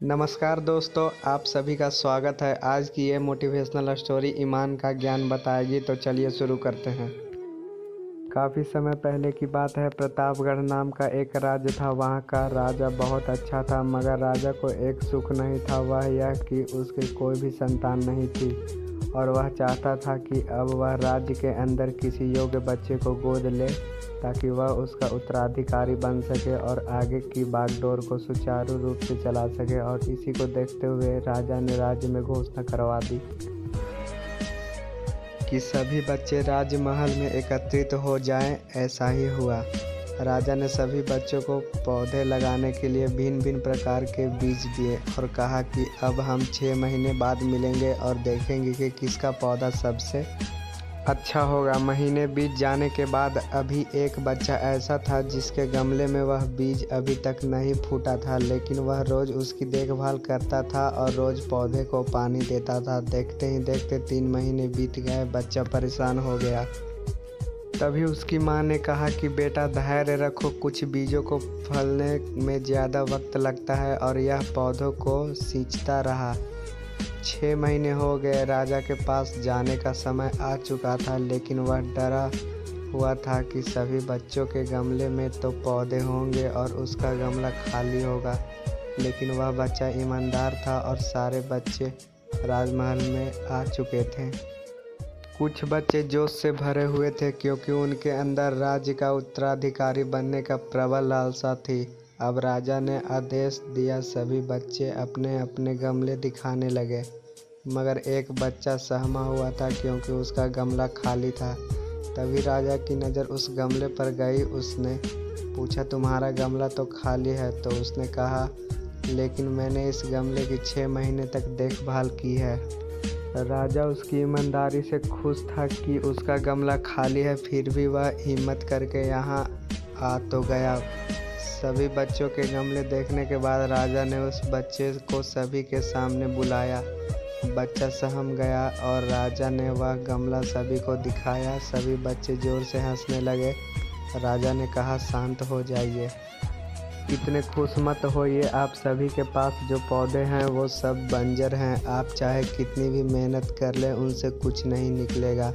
नमस्कार दोस्तों, आप सभी का स्वागत है। आज की ये मोटिवेशनल स्टोरी ईमान का ज्ञान बताएगी। तो चलिए शुरू करते हैं। काफ़ी समय पहले की बात है। प्रतापगढ़ नाम का एक राज्य था। वहाँ का राजा बहुत अच्छा था, मगर राजा को एक सुख नहीं था, वह यह कि उसके कोई भी संतान नहीं थी और वह चाहता था कि अब वह राज्य के अंदर किसी योग्य बच्चे को गोद ले ताकि वह उसका उत्तराधिकारी बन सके और आगे की बागडोर को सुचारू रूप से चला सके। और इसी को देखते हुए राजा ने राज्य में घोषणा करवा दी कि सभी बच्चे राजमहल में एकत्रित हो जाएं। ऐसा ही हुआ। राजा ने सभी बच्चों को पौधे लगाने के लिए भिन्न भिन्न प्रकार के बीज दिए और कहा कि अब हम 6 महीने बाद मिलेंगे और देखेंगे कि किसका पौधा सबसे अच्छा होगा। महीने बीत जाने के बाद अभी एक बच्चा ऐसा था जिसके गमले में वह बीज अभी तक नहीं फूटा था, लेकिन वह रोज़ उसकी देखभाल करता था और रोज़ पौधे को पानी देता था। देखते ही देखते 3 महीने बीत गए। बच्चा परेशान हो गया। तभी उसकी माँ ने कहा कि बेटा धैर्य रखो, कुछ बीजों को फलने में ज़्यादा वक्त लगता है। और यह पौधों को सींचता रहा। 6 महीने हो गए। राजा के पास जाने का समय आ चुका था, लेकिन वह डरा हुआ था कि सभी बच्चों के गमले में तो पौधे होंगे और उसका गमला खाली होगा। लेकिन वह बच्चा ईमानदार था और सारे बच्चे राजमहल में आ चुके थे। कुछ बच्चे जोश से भरे हुए थे क्योंकि उनके अंदर राज्य का उत्तराधिकारी बनने का प्रबल लालसा थी। अब राजा ने आदेश दिया, सभी बच्चे अपने अपने गमले दिखाने लगे, मगर एक बच्चा सहमा हुआ था क्योंकि उसका गमला खाली था। तभी राजा की नज़र उस गमले पर गई। उसने पूछा, तुम्हारा गमला तो खाली है। तो उसने कहा, लेकिन मैंने इस गमले की 6 महीने तक देखभाल की है। राजा उसकी ईमानदारी से खुश था कि उसका गमला खाली है, फिर भी वह हिम्मत करके यहाँ आ तो गया। सभी बच्चों के गमले देखने के बाद राजा ने उस बच्चे को सभी के सामने बुलाया। बच्चा सहम गया और राजा ने वह गमला सभी को दिखाया। सभी बच्चे जोर से हंसने लगे। राजा ने कहा, शांत हो जाइए, इतने खुश मत होइए। आप सभी के पास जो पौधे हैं वो सब बंजर हैं। आप चाहे कितनी भी मेहनत कर लें, उनसे कुछ नहीं निकलेगा।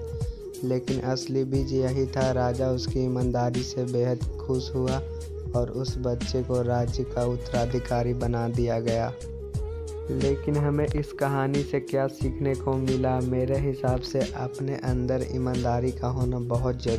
लेकिन असली बीज यही था। राजा उसकी ईमानदारी से बेहद खुश हुआ और उस बच्चे को राज्य का उत्तराधिकारी बना दिया गया। लेकिन हमें इस कहानी से क्या सीखने को मिला? मेरे हिसाब से अपने अंदर ईमानदारी का होना बहुत ज़रूरी